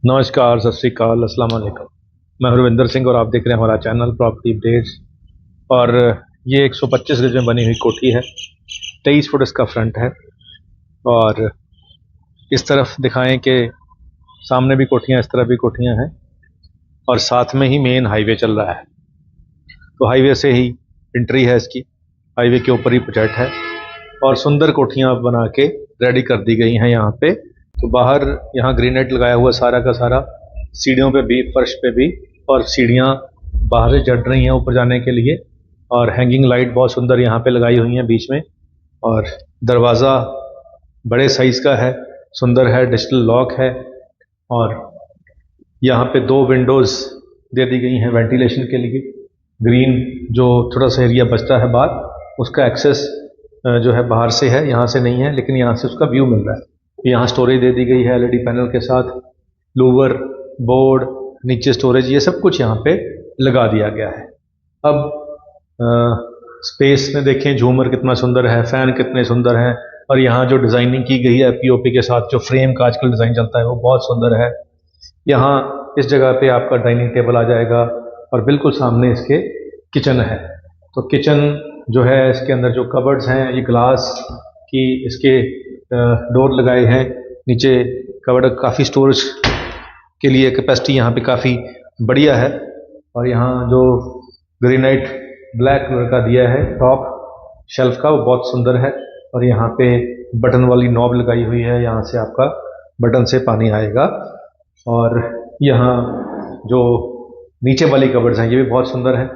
नमस्कार, सत श्री अकाल, अस्सलाम वालेकुम। मैं हरविंदर सिंह और आप देख रहे हैं हमारा चैनल प्रॉपर्टी अपडेट्स। और ये 125 गज में बनी हुई कोठी है। 23 फुट इसका फ्रंट है। और इस तरफ दिखाएं कि सामने भी कोठियाँ, इस तरफ भी कोठियाँ हैं और साथ में ही मेन हाईवे चल रहा है। तो हाईवे से ही एंट्री है इसकी। हाईवे के ऊपर ही प्रोजेक्ट है और सुंदर कोठियाँ बना के रेडी कर दी गई हैं यहाँ पे। तो बाहर यहाँ ग्रेनाइट लगाया हुआ सारा का सारा, सीढ़ियों पे भी, फर्श पे भी, और सीढ़ियाँ बाहर से चढ़ रही हैं ऊपर जाने के लिए। और हैंगिंग लाइट बहुत सुंदर यहाँ पे लगाई हुई हैं बीच में। और दरवाज़ा बड़े साइज़ का है, सुंदर है, डिजिटल लॉक है। और यहाँ पे 2 विंडोज़ दे दी गई हैं वेंटिलेशन के लिए। ग्रीन जो थोड़ा सा एरिया बचता है बाहर, उसका एक्सेस जो है बाहर से है, यहाँ से नहीं है, लेकिन यहाँ से उसका व्यू मिल रहा है। यहाँ स्टोरेज दे दी गई है एलईडी पैनल के साथ, लूवर, बोर्ड, नीचे स्टोरेज, ये सब कुछ यहाँ पे लगा दिया गया है। अब स्पेस में देखें, झूमर कितना सुंदर है, फैन कितने सुंदर हैं। और यहाँ जो डिज़ाइनिंग की गई है पीओपी के साथ, जो फ्रेम का आजकल डिज़ाइन चलता है, वो बहुत सुंदर है। यहाँ इस जगह पे आपका डाइनिंग टेबल आ जाएगा और बिल्कुल सामने इसके किचन है। तो किचन जो है, इसके अंदर जो कबर्ड्स हैं, ये ग्लास की इसके डोर लगाए हैं। नीचे कबर्ड, काफ़ी स्टोरेज के लिए कैपेसिटी यहाँ पे काफ़ी बढ़िया है। और यहाँ जो ग्रेनाइट ब्लैक कलर का दिया है टॉप शेल्फ का, वो बहुत सुंदर है। और यहाँ पे बटन वाली नॉब लगाई हुई है, यहाँ से आपका बटन से पानी आएगा। और यहाँ जो नीचे वाली कबर्ड्स हैं, ये भी बहुत सुंदर है।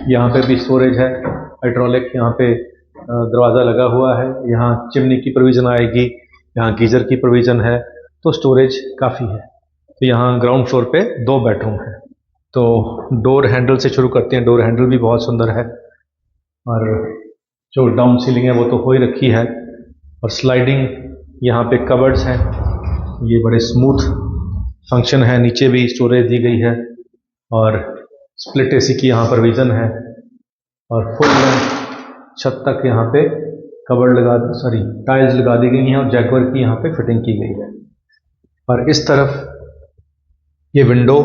यहाँ पे भी स्टोरेज है, हाइड्रोलिक यहाँ पे दरवाज़ा लगा हुआ है। यहाँ चिमनी की प्रोविज़न आएगी, यहाँ गीज़र की प्रोविज़न है, तो स्टोरेज काफ़ी है। तो यहाँ ग्राउंड फ्लोर पे 2 बेडरूम हैं। तो डोर हैंडल से शुरू करते हैं। डोर हैंडल भी बहुत सुंदर है। और जो डाउन सीलिंग है वो तो हो ही रखी है। और स्लाइडिंग यहाँ पे कबर्ड्स हैं, ये बड़े स्मूथ फंक्शन है। नीचे भी स्टोरेज दी गई है और स्प्लिट एसी की यहाँ प्रोविज़न है। और फुल लेंथ छत तक यहाँ पे टाइल्स लगा दी गई हैं और जैगवर की यहाँ पे फिटिंग की गई है। और इस तरफ ये विंडो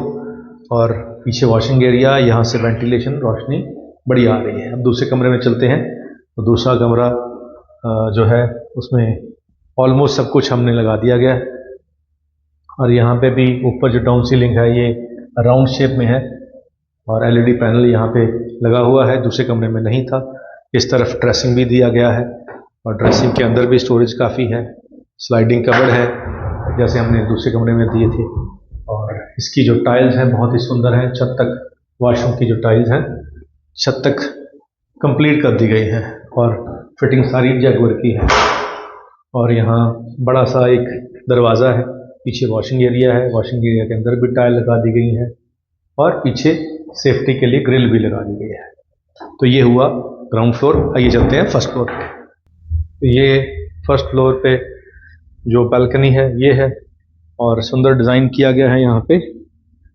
और पीछे वॉशिंग एरिया, यहाँ से वेंटिलेशन, रोशनी बड़ी आ रही है। अब दूसरे कमरे में चलते हैं। तो दूसरा कमरा जो है, उसमें ऑलमोस्ट सब कुछ हमने लगा दिया गया है। और यहाँ पे भी ऊपर जो डाउन सीलिंग है, ये राउंड शेप में है और एलईडी पैनल यहाँ पे लगा हुआ है, दूसरे कमरे में नहीं था। इस तरफ ड्रेसिंग भी दिया गया है और ड्रेसिंग के अंदर भी स्टोरेज काफ़ी है। स्लाइडिंग कबर्ड है, जैसे हमने दूसरे कमरे में दिए थे। और इसकी जो टाइल्स हैं बहुत ही सुंदर हैं। छत तक वॉशरूम की जो टाइल्स हैं, छत तक कंप्लीट कर दी गई हैं और फिटिंग सारी जैगवर की है। और यहाँ बड़ा सा एक दरवाज़ा है, पीछे वॉशिंग एरिया है, वॉशिंग एरिया के अंदर भी टाइल लगा दी गई हैं और पीछे सेफ्टी के लिए ग्रिल भी लगा दी गई है। तो ये हुआ ग्राउंड फ्लोर। आइए चलते हैं फर्स्ट फ्लोर पे। तो ये फर्स्ट फ्लोर पे जो बालकनी है ये है और सुंदर डिज़ाइन किया गया है। यहाँ पे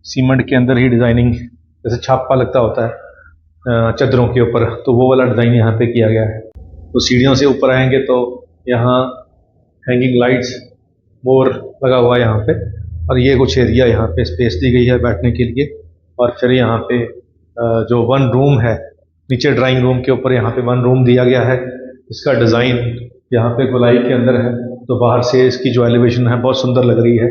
सीमेंट के अंदर ही डिज़ाइनिंग, जैसे छापा लगता होता है चादरों के ऊपर, तो वो वाला डिज़ाइन यहाँ पे किया गया है। तो सीढ़ियों से ऊपर आएंगे तो यहाँ हैंगिंग लाइट्स, बोर लगा हुआ है यहाँ पे। और ये कुछ एरिया यहाँ पे स्पेस दी गई है बैठने के लिए। और फिर यहाँ पे जो 1 रूम है, नीचे ड्राइंग रूम के ऊपर यहाँ पे 1 रूम दिया गया है। इसका डिज़ाइन यहाँ पे गोलाई के अंदर है, तो बाहर से इसकी जो एलिवेशन है बहुत सुंदर लग रही है।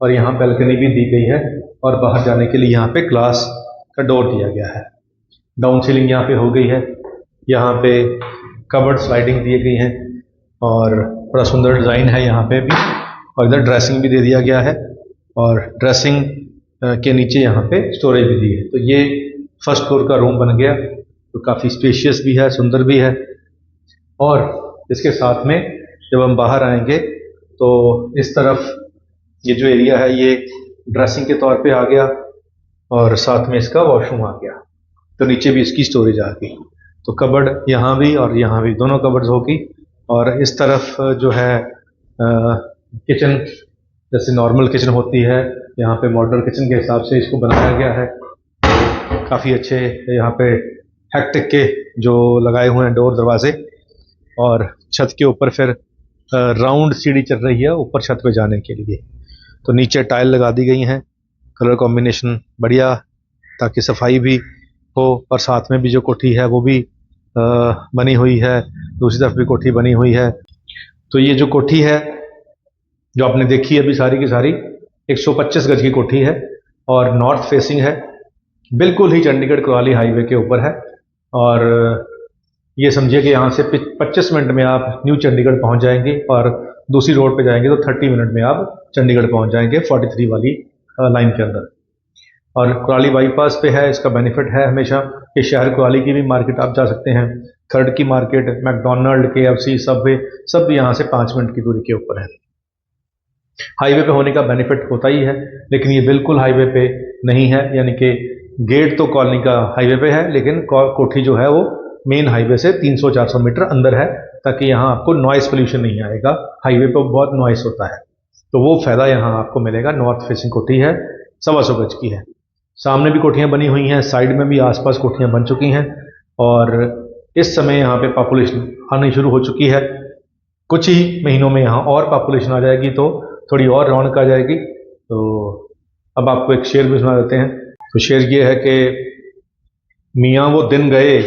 और यहाँ बैल्कनी भी दी गई है और बाहर जाने के लिए यहाँ पे ग्लास का डोर दिया गया है। डाउन सीलिंग यहाँ पे हो गई है। यहाँ पे कबर्ड स्लाइडिंग दी गई है और बड़ा सुंदर डिज़ाइन है यहाँ पे भी। और इधर ड्रेसिंग भी दे दिया गया है और ड्रेसिंग के नीचे यहाँ पे स्टोरेज भी दी है। तो ये फर्स्ट फ्लोर का रूम बन गया। तो काफ़ी स्पेशियस भी है, सुंदर भी है। और इसके साथ में जब हम बाहर आएंगे तो इस तरफ ये जो एरिया है, ये ड्रेसिंग के तौर पे आ गया और साथ में इसका वॉशरूम आ गया। तो नीचे भी इसकी स्टोरेज आ गई। तो कबर्ड यहाँ भी और यहाँ भी, दोनों कबर्ड्स होगी। और इस तरफ जो है किचन, जैसे नॉर्मल किचन होती है, यहाँ पे मॉडल किचन के हिसाब से इसको बनाया गया है। काफ़ी अच्छे यहाँ पे हेक्टिक के जो लगाए हुए हैं डोर, दरवाजे। और छत के ऊपर फिर राउंड सीढ़ी चल रही है ऊपर छत पे जाने के लिए। तो नीचे टाइल लगा दी गई हैं, कलर कॉम्बिनेशन बढ़िया, ताकि सफाई भी हो और साथ में भी जो कोठी है वो भी बनी हुई है, दूसरी तरफ भी कोठी बनी हुई है। तो ये जो कोठी है जो आपने देखी है अभी सारी की सारी 125 गज की कोठी है और नॉर्थ फेसिंग है, बिल्कुल ही चंडीगढ़ कुराली हाईवे के ऊपर है। और ये समझिए कि यहाँ से 25 मिनट में आप न्यू चंडीगढ़ पहुँच जाएंगे और दूसरी रोड पे जाएंगे तो 30 मिनट में आप चंडीगढ़ पहुँच जाएंगे 43 वाली लाइन के अंदर। और कुराली बाईपास पे है, इसका बेनिफिट है हमेशा कि शहर कुराली की भी मार्केट आप जा सकते हैं, खर्ड की मार्केट, मैकडोनल्ड, KFC, सबवे सब भी यहाँ से 5 मिनट की दूरी के ऊपर है। हाईवे पे होने का बेनिफिट होता ही है, लेकिन ये बिल्कुल हाईवे पे नहीं है, यानी कि गेट तो कॉलोनी का हाईवे पे है, लेकिन कोठी जो है वो मेन हाईवे से 300-400 मीटर अंदर है, ताकि यहाँ आपको नॉइस पोल्यूशन नहीं आएगा। हाईवे पर बहुत नॉइस होता है, तो वो फायदा यहाँ आपको मिलेगा। नॉर्थ फेसिंग कोठी है, 125 गज की है, सामने भी कोठियाँ बनी हुई हैं, साइड में भी आसपास कोठियाँ बन चुकी हैं और इस समय यहाँ पे पॉपुलेशन आनी शुरू हो चुकी है। कुछ ही महीनों में यहाँ और पॉपुलेशन आ जाएगी तो थोड़ी और रौनक आ जाएगी। तो अब आपको एक शेर भी सुना देते हैं। तो शेर ये है कि मियाँ वो दिन गए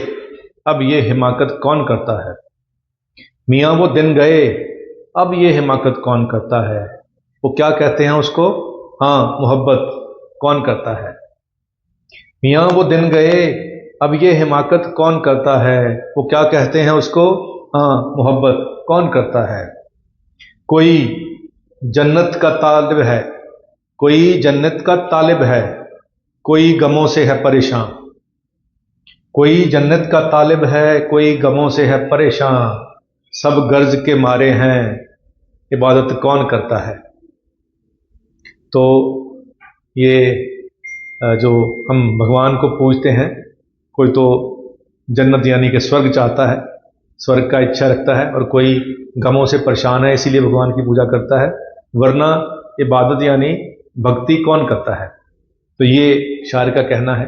अब ये हिमाकत कौन करता है, मियाँ वो दिन गए अब ये हिमाकत कौन करता है। वो क्या कहते हैं उसको, हाँ मोहब्बत कौन करता है। मियाँ वो दिन गए अब ये हिमाकत कौन करता है, वो क्या कहते हैं उसको, हाँ मोहब्बत कौन करता है। कोई जन्नत का तालिब है, कोई जन्नत का तालिब है, कोई गमों से है परेशान, कोई जन्नत का तालिब है, कोई गमों से है परेशान, सब गर्ज के मारे हैं इबादत कौन करता है। तो ये जो हम भगवान को पूजते हैं, कोई तो जन्नत यानी कि स्वर्ग चाहता है, स्वर्ग का इच्छा रखता है, और कोई गमों से परेशान है इसीलिए भगवान की पूजा करता है, वरना इबादत यानी भक्ति कौन करता है। तो ये शायर का कहना है,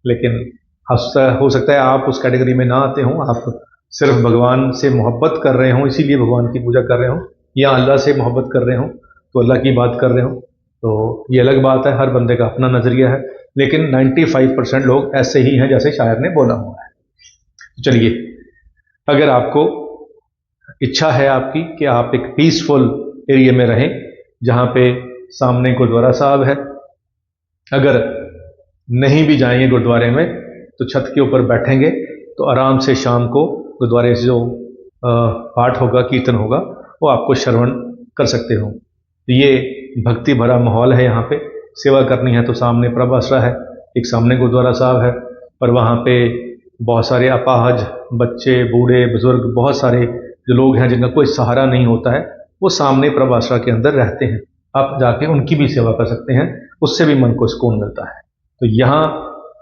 लेकिन हो सकता है आप उस कैटेगरी में ना आते हों, आप सिर्फ भगवान से मोहब्बत कर रहे हों इसीलिए भगवान की पूजा कर रहे हों, या अल्लाह से मोहब्बत कर रहे हों तो अल्लाह की बात कर रहे हों, तो ये अलग बात है, हर बंदे का अपना नज़रिया है। लेकिन 95% लोग ऐसे ही हैं जैसे शायर ने बोला हुआ है। चलिए, अगर आपको इच्छा है आपकी कि आप एक पीसफुल एरिया में रहें जहाँ पे सामने गुरुद्वारा साहब है, अगर नहीं भी जाएंगे गुरुद्वारे में तो छत के ऊपर बैठेंगे तो आराम से शाम को गुरुद्वारे से जो पाठ होगा, कीर्तन होगा, वो आपको श्रवण कर सकते हो। ये भक्ति भरा माहौल है, यहाँ पे सेवा करनी है तो सामने प्रभ आसरा है, एक सामने गुरुद्वारा साहब है, और वहाँ पे बहुत सारे अपाहज बच्चे, बूढ़े, बुजुर्ग, बहुत सारे जो लोग हैं जिनका कोई सहारा नहीं होता है, वो सामने प्रभ आसरा के अंदर रहते हैं। आप जाके उनकी भी सेवा कर सकते हैं, उससे भी मन को सुकून मिलता है। तो यहाँ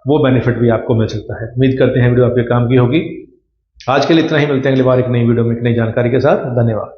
वो बेनिफिट भी आपको मिल सकता है। उम्मीद करते हैं वीडियो आपके काम की होगी। आज के लिए इतना ही, मिलते हैं अगली बार एक नई वीडियो में एक नई जानकारी के साथ। धन्यवाद।